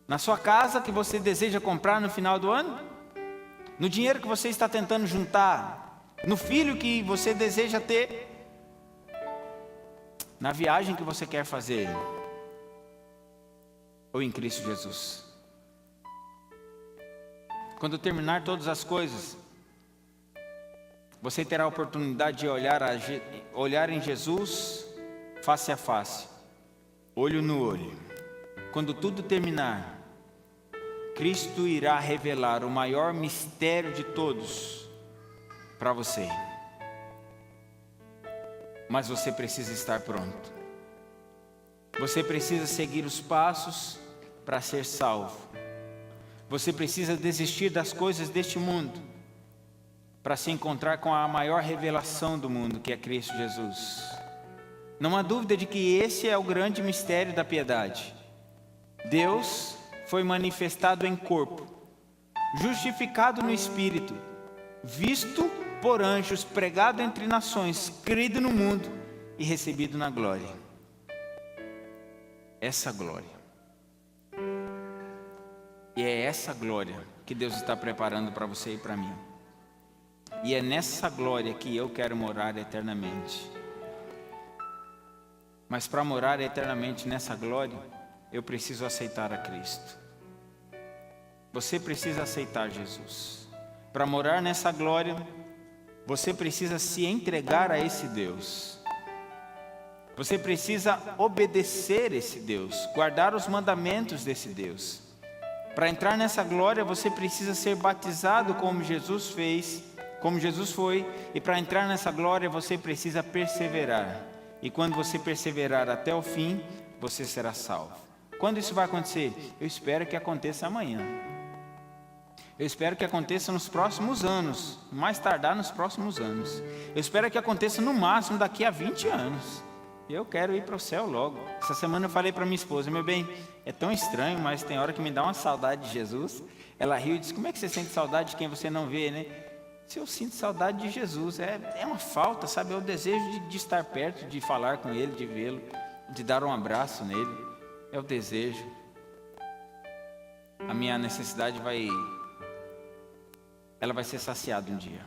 Na sua casa que você deseja comprar no final do ano? No dinheiro que você está tentando juntar? No filho que você deseja ter? Na viagem que você quer fazer? Ou em Cristo Jesus? Quando terminar todas as coisas, você terá a oportunidade de olhar em Jesus face a face, olho no olho. Quando tudo terminar, Cristo irá revelar o maior mistério de todos para você. Mas você precisa estar pronto. Você precisa seguir os passos para ser salvo. Você precisa desistir das coisas deste mundo para se encontrar com a maior revelação do mundo, que é Cristo Jesus. Não há dúvida de que esse é o grande mistério da piedade. Deus foi manifestado em corpo, justificado no Espírito, visto por anjos, pregado entre nações, crido no mundo e recebido na glória. Essa glória. E é essa glória que Deus está preparando para você e para mim. E é nessa glória que eu quero morar eternamente. Mas para morar eternamente nessa glória, eu preciso aceitar a Cristo. Você precisa aceitar Jesus. Para morar nessa glória, você precisa se entregar a esse Deus. Você precisa obedecer esse Deus, guardar os mandamentos desse Deus. Para entrar nessa glória, você precisa ser batizado como Jesus fez, como Jesus foi, e para entrar nessa glória, você precisa perseverar. E quando você perseverar até o fim, você será salvo. Quando isso vai acontecer? Eu espero que aconteça amanhã. Eu espero que aconteça nos próximos anos, mais tardar nos próximos anos. Eu espero que aconteça no máximo daqui a 20 anos. Eu quero ir para o céu logo. Essa semana eu falei para minha esposa, meu bem, é tão estranho, mas tem hora que me dá uma saudade de Jesus. Ela riu e disse, como é que você sente saudade de quem você não vê, né? Se eu sinto saudade de Jesus, é uma falta, sabe? É o desejo de estar perto, de falar com Ele, de vê-lo, de dar um abraço nele. É o desejo. A minha necessidade vai ser saciada um dia.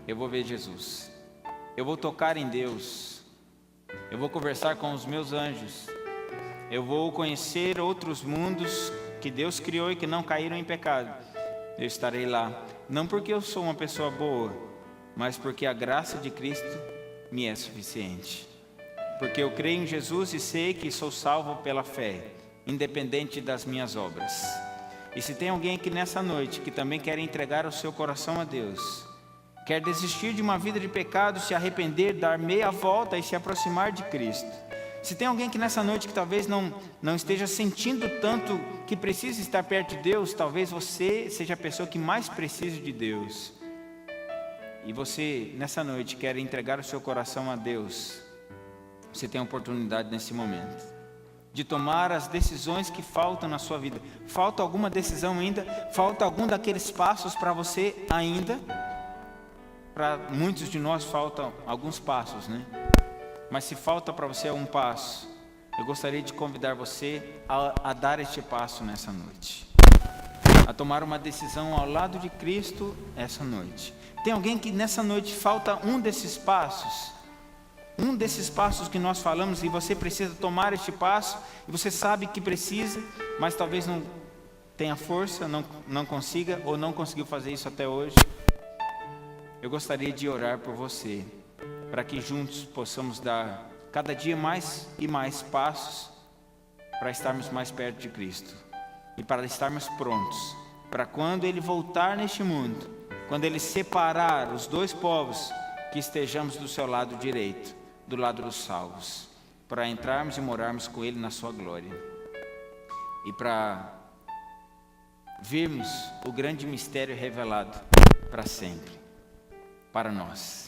Eu vou ver Jesus. Eu vou tocar em Deus. Eu vou conversar com os meus anjos. Eu vou conhecer outros mundos que Deus criou e que não caíram em pecado. Eu estarei lá, não porque eu sou uma pessoa boa, mas porque a graça de Cristo me é suficiente. Porque eu creio em Jesus e sei que sou salvo pela fé, independente das minhas obras. E se tem alguém aqui nessa noite que também quer entregar o seu coração a Deus, quer desistir de uma vida de pecado, se arrepender, dar meia volta e se aproximar de Cristo. Se tem alguém que nessa noite que talvez não esteja sentindo tanto que precisa estar perto de Deus, talvez você seja a pessoa que mais precisa de Deus. E você nessa noite quer entregar o seu coração a Deus, você tem a oportunidade nesse momento de tomar as decisões que faltam na sua vida. Falta alguma decisão ainda? Falta algum daqueles passos para você ainda? Para muitos de nós faltam alguns passos, né? Mas se falta para você um passo, eu gostaria de convidar você a dar este passo nessa noite, a tomar uma decisão ao lado de Cristo essa noite. Tem alguém que nessa noite falta um desses passos que nós falamos, e você precisa tomar este passo, e você sabe que precisa, mas talvez não tenha força, não consiga, ou não conseguiu fazer isso até hoje. Eu gostaria de orar por você, para que juntos possamos dar cada dia mais e mais passos para estarmos mais perto de Cristo e para estarmos prontos para quando Ele voltar neste mundo, quando Ele separar os dois povos, que estejamos do seu lado direito, do lado dos salvos, para entrarmos e morarmos com Ele na sua glória e para vermos o grande mistério revelado para sempre para nós.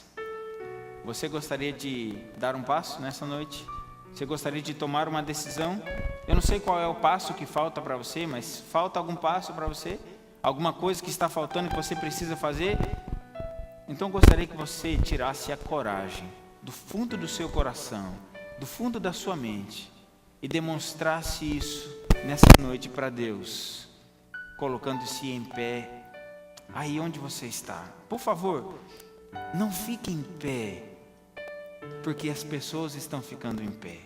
Você gostaria de dar um passo nessa noite? Você gostaria de tomar uma decisão? Eu não sei qual é o passo que falta para você, mas falta algum passo para você? Alguma coisa que está faltando que você precisa fazer? Então gostaria que você tirasse a coragem do fundo do seu coração, do fundo da sua mente, e demonstrasse isso nessa noite para Deus, colocando-se em pé aí onde você está. Por favor, não fique em pé, porque as pessoas estão ficando em pé.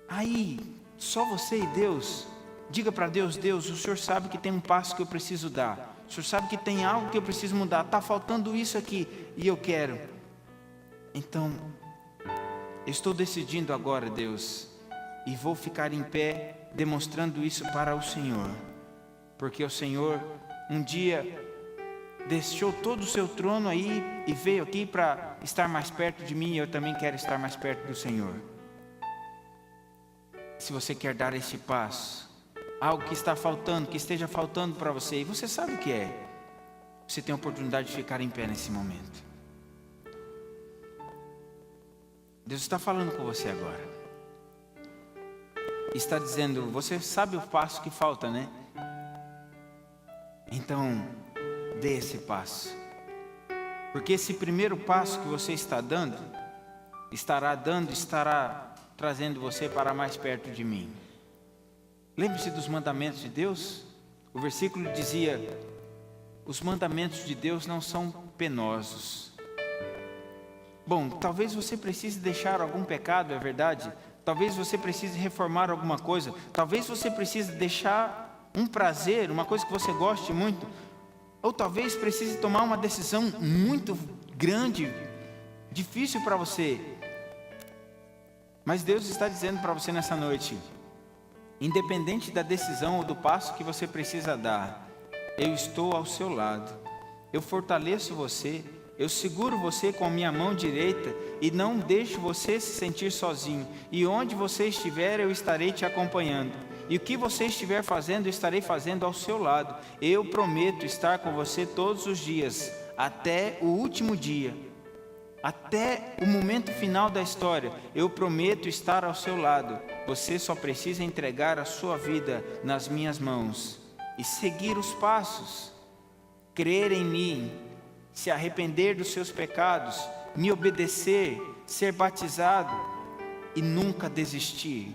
Aí, só você e Deus. Diga para Deus: Deus, o Senhor sabe que tem um passo que eu preciso dar. O Senhor sabe que tem algo que eu preciso mudar. Está faltando isso aqui e eu quero. Então, eu estou decidindo agora, Deus, e vou ficar em pé demonstrando isso para o Senhor. Porque o Senhor um dia deixou todo o seu trono aí e veio aqui para estar mais perto de mim, e eu também quero estar mais perto do Senhor. Se você quer dar esse passo, algo que está faltando, que esteja faltando para você, e você sabe o que é, você tem a oportunidade de ficar em pé nesse momento. Deus está falando com você agora. Está dizendo: você sabe o passo que falta, né? Então, dê esse passo, porque esse primeiro passo que você está dando, estará trazendo você para mais perto de mim. Lembre-se dos mandamentos de Deus. O versículo dizia: os mandamentos de Deus não são penosos. Bom, talvez você precise deixar algum pecado, é verdade. Talvez você precise reformar alguma coisa. Talvez você precise deixar um prazer, uma coisa que você goste muito. Ou talvez precise tomar uma decisão muito grande, difícil para você. Mas Deus está dizendo para você nessa noite: independente da decisão ou do passo que você precisa dar, eu estou ao seu lado. Eu fortaleço você, eu seguro você com a minha mão direita e não deixo você se sentir sozinho. E onde você estiver, eu estarei te acompanhando. E o que você estiver fazendo, eu estarei fazendo ao seu lado. Eu prometo estar com você todos os dias, até o último dia, até o momento final da história. Eu prometo estar ao seu lado. Você só precisa entregar a sua vida nas minhas mãos e seguir os passos, crer em mim, se arrepender dos seus pecados, me obedecer, ser batizado e nunca desistir.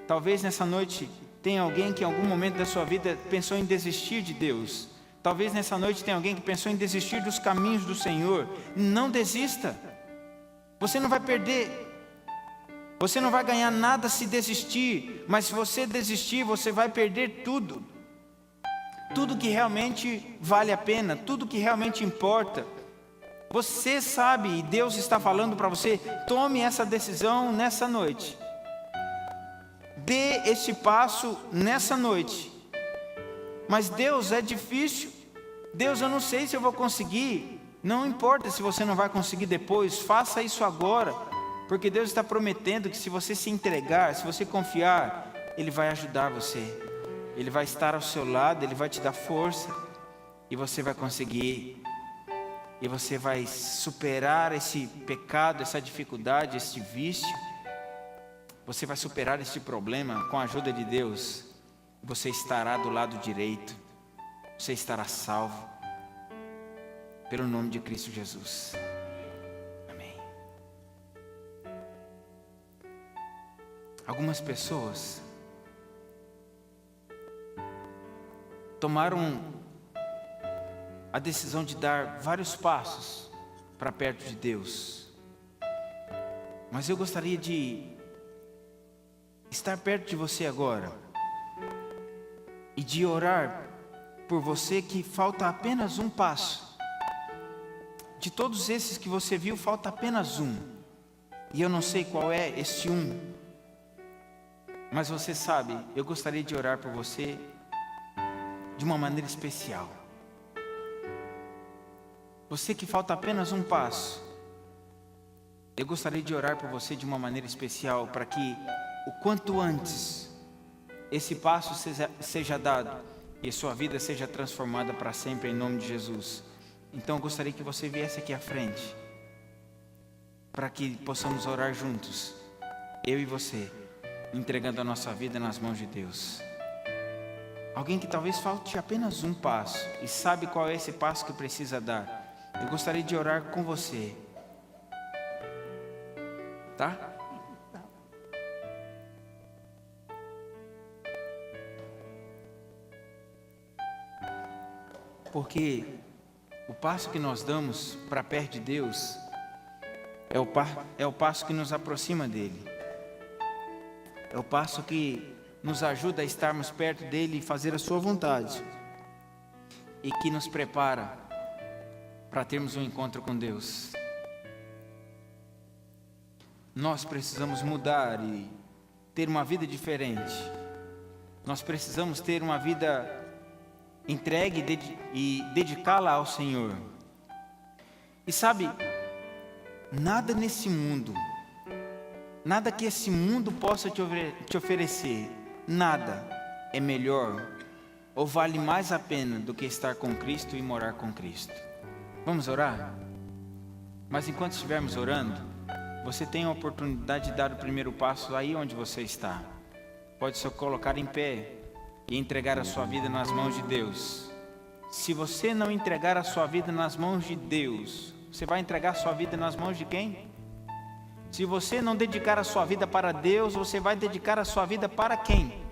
Talvez nessa noite tenha alguém que em algum momento da sua vida pensou em desistir de Deus. Talvez nessa noite tenha alguém que pensou em desistir dos caminhos do Senhor. Não desista. Você não vai perder. Você não vai ganhar nada se desistir. Mas se você desistir, você vai perder tudo. Tudo que realmente vale a pena, tudo que realmente importa. Você sabe, e Deus está falando para você: tome essa decisão nessa noite. Dê esse passo nessa noite. Mas Deus, é difícil. Deus, eu não sei se eu vou conseguir. Não importa se você não vai conseguir depois, faça isso agora. Porque Deus está prometendo que se você se entregar, se você confiar, Ele vai ajudar você. Ele vai estar ao seu lado, Ele vai te dar força. E você vai conseguir. E você vai superar esse pecado, essa dificuldade, esse vício. Você vai superar esse problema com a ajuda de Deus. Você estará do lado direito. Você estará salvo. Pelo nome de Cristo Jesus. Amém. Algumas pessoas tomaram a decisão de dar vários passos para perto de Deus. Mas eu gostaria de estar perto de você agora e de orar por você que falta apenas um passo. De todos esses que você viu, falta apenas um. E eu não sei qual é este um. Mas você sabe, eu gostaria de orar por você de uma maneira especial. Você que falta apenas um passo, eu gostaria de orar por você de uma maneira especial, para que o quanto antes esse passo seja dado e a sua vida seja transformada para sempre, em nome de Jesus. Então eu gostaria que você viesse aqui à frente, para que possamos orar juntos, eu e você, entregando a nossa vida nas mãos de Deus. Alguém que talvez falte apenas um passo e sabe qual é esse passo que precisa dar, eu gostaria de orar com você, tá? Porque o passo que nós damos para perto de Deus é o passo que nos aproxima dele. É o passo que nos ajuda a estarmos perto dele e fazer a sua vontade. E que nos prepara para termos um encontro com Deus. Nós precisamos mudar e ter uma vida diferente. Nós precisamos ter uma vida entregue e dedicá-la ao Senhor. E sabe, nada nesse mundo, nada que esse mundo possa te oferecer, nada é melhor ou vale mais a pena do que estar com Cristo e morar com Cristo. Vamos orar? Mas enquanto estivermos orando, você tem a oportunidade de dar o primeiro passo aí onde você está. Pode se colocar em pé e entregar a sua vida nas mãos de Deus. Se você não entregar a sua vida nas mãos de Deus, você vai entregar a sua vida nas mãos de quem? Se você não dedicar a sua vida para Deus, você vai dedicar a sua vida para quem?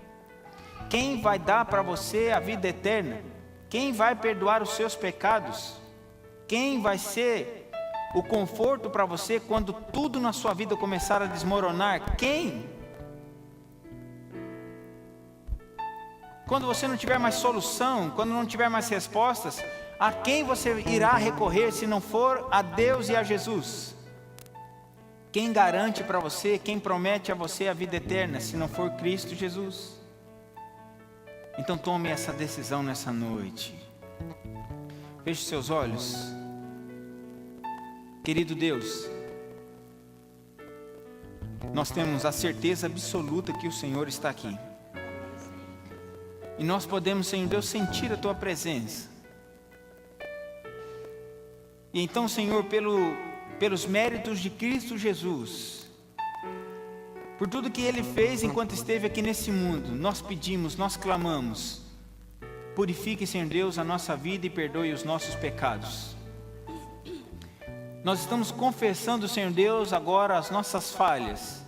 Quem vai dar para você a vida eterna? Quem vai perdoar os seus pecados? Quem vai ser o conforto para você quando tudo na sua vida começar a desmoronar? Quem? Quando você não tiver mais solução, quando não tiver mais respostas, a quem você irá recorrer se não for a Deus e a Jesus? Quem garante para você, quem promete a você a vida eterna, se não for Cristo Jesus? Então tome essa decisão nessa noite. Feche seus olhos. Querido Deus, nós temos a certeza absoluta que o Senhor está aqui. E nós podemos, Senhor Deus, sentir a Tua presença. E então, Senhor, pelos méritos de Cristo Jesus, por tudo que Ele fez enquanto esteve aqui nesse mundo, nós pedimos, nós clamamos, purifique, Senhor Deus, a nossa vida e perdoe os nossos pecados. Nós estamos confessando, Senhor Deus, agora as nossas falhas.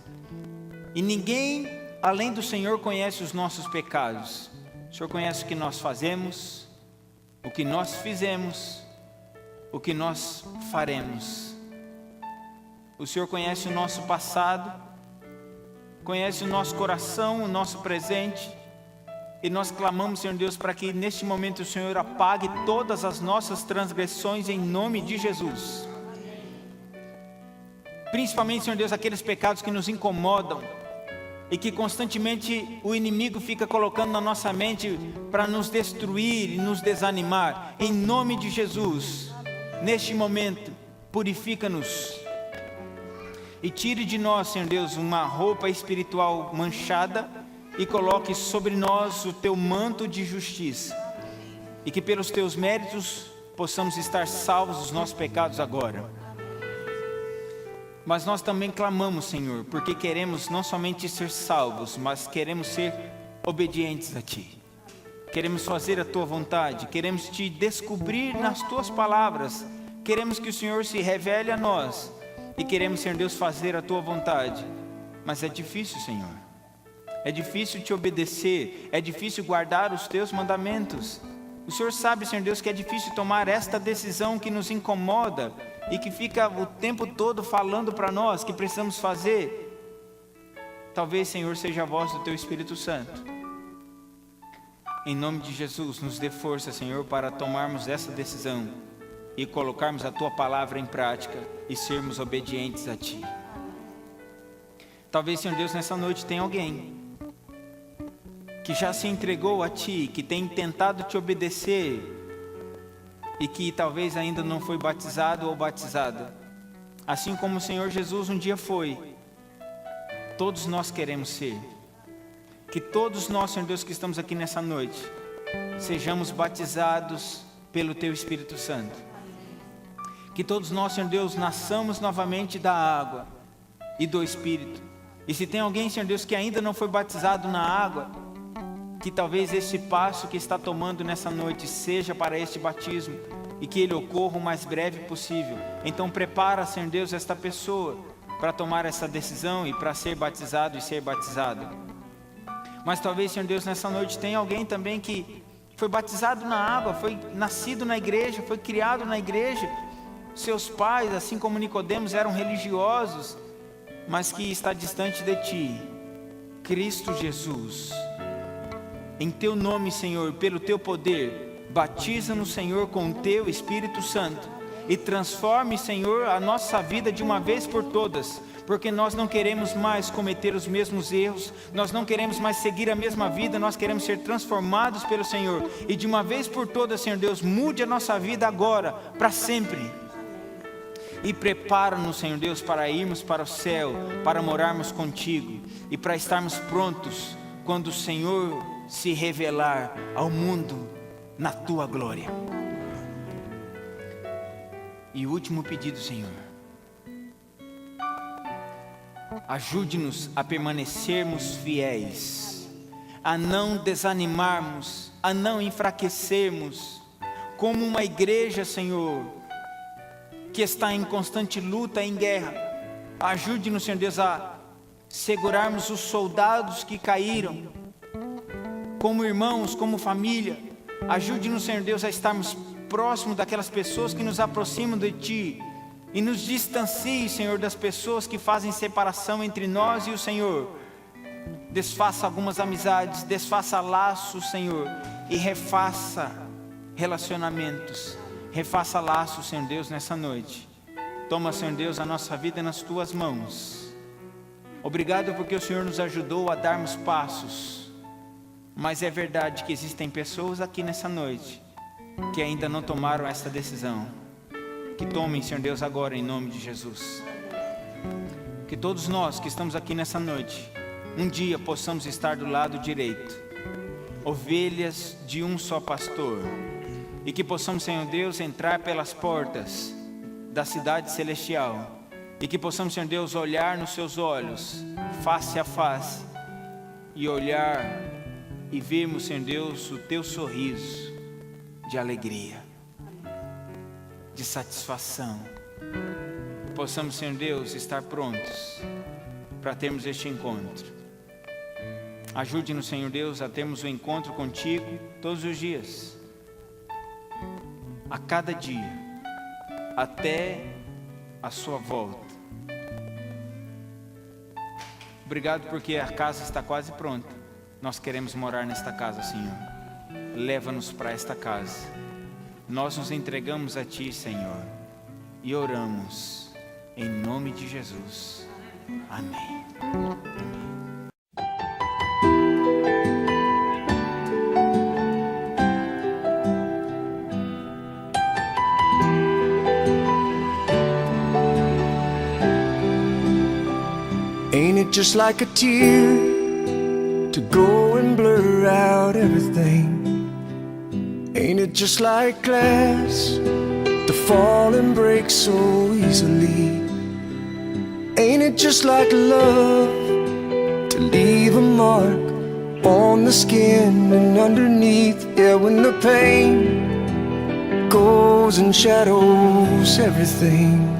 E ninguém, além do Senhor, conhece os nossos pecados. O Senhor conhece o que nós fazemos, o que nós fizemos, o que nós faremos. O Senhor conhece o nosso passado, conhece o nosso coração, o nosso presente. E nós clamamos, Senhor Deus, para que neste momento o Senhor apague todas as nossas transgressões em nome de Jesus. Principalmente, Senhor Deus, aqueles pecados que nos incomodam e que constantemente o inimigo fica colocando na nossa mente para nos destruir e nos desanimar. Em nome de Jesus, neste momento, purifica-nos e tire de nós, Senhor Deus, uma roupa espiritual manchada e coloque sobre nós o Teu manto de justiça, e que pelos Teus méritos possamos estar salvos dos nossos pecados agora. Mas nós também clamamos, Senhor, porque queremos não somente ser salvos, mas queremos ser obedientes a Ti. Queremos fazer a Tua vontade, queremos Te descobrir nas Tuas palavras, queremos que o Senhor se revele a nós e queremos, Senhor Deus, fazer a Tua vontade. Mas é difícil, Senhor. é difícil te obedecer, é difícil guardar os teus mandamentos. O Senhor sabe, Senhor Deus, que é difícil tomar esta decisão que nos incomoda e que fica o tempo todo falando para nós que precisamos fazer. Talvez, Senhor, seja a voz do Teu Espírito Santo. Em nome de Jesus, nos dê força, Senhor, para tomarmos essa decisão e colocarmos a Tua palavra em prática e sermos obedientes a Ti. Talvez, Senhor Deus, nessa noite tenha alguém que já se entregou a Ti, que tem tentado Te obedecer e que talvez ainda não foi batizado ou batizada. Assim como o Senhor Jesus um dia foi, todos nós queremos ser. Que todos nós, Senhor Deus, que estamos aqui nessa noite, sejamos batizados pelo Teu Espírito Santo. Que todos nós, Senhor Deus, nasçamos novamente da água e do Espírito. E se tem alguém, Senhor Deus, que ainda não foi batizado na água, que talvez esse passo que está tomando nessa noite seja para este batismo e que ele ocorra o mais breve possível. Então prepara, Senhor Deus, esta pessoa para tomar essa decisão e para ser batizado e ser batizado. Mas talvez, Senhor Deus, nessa noite tenha alguém também que foi batizado na água, foi nascido na igreja, foi criado na igreja. Seus pais, assim como Nicodemos, eram religiosos, mas que está distante de Ti. Cristo Jesus, em Teu nome, Senhor, pelo Teu poder, batiza-nos, Senhor, com o Teu Espírito Santo e transforme, Senhor, a nossa vida de uma vez por todas, porque nós não queremos mais cometer os mesmos erros, nós não queremos mais seguir a mesma vida, nós queremos ser transformados pelo Senhor e de uma vez por todas, Senhor Deus, mude a nossa vida agora, para sempre. E prepara-nos, Senhor Deus, para irmos para o céu, para morarmos contigo e para estarmos prontos quando o Senhor se revelar ao mundo na Tua glória. E o último pedido, Senhor, ajude-nos a permanecermos fiéis, a não desanimarmos, a não enfraquecermos, como uma igreja, Senhor, que está em constante luta, em guerra. Ajude-nos, Senhor Deus, a segurarmos os soldados que caíram, como irmãos, como família. Ajude-nos, Senhor Deus, a estarmos próximos daquelas pessoas que nos aproximam de Ti e nos distancie, Senhor, das pessoas que fazem separação entre nós e o Senhor. Desfaça algumas amizades, desfaça laços, Senhor, e refaça relacionamentos, refaça laços, Senhor Deus, nessa noite. Toma, Senhor Deus, a nossa vida nas Tuas mãos. Obrigado porque o Senhor nos ajudou a darmos passos, mas é verdade que existem pessoas aqui nessa noite que ainda não tomaram essa decisão. Que tomem, Senhor Deus, agora em nome de Jesus. Que todos nós que estamos aqui nessa noite, um dia possamos estar do lado direito, ovelhas de um só pastor, e que possamos, Senhor Deus, entrar pelas portas da cidade celestial, e que possamos, Senhor Deus, olhar nos Seus olhos, face a face, e olhar e vermos, Senhor Deus, o Teu sorriso de alegria, de satisfação. Possamos, Senhor Deus, estar prontos para termos este encontro. Ajude-nos, Senhor Deus, a termos um encontro contigo todos os dias, a cada dia, até a Sua volta. Obrigado porque a casa está quase pronta. Nós queremos morar nesta casa, Senhor. Leva-nos para esta casa. Nós nos entregamos a Ti, Senhor, e oramos em nome de Jesus. Amém. Ain't it just like a tear to go and blur out everything? Ain't it just like glass to fall and break so easily? Ain't it just like love to leave a mark on the skin and underneath? Yeah, when the pain goes and shadows everything.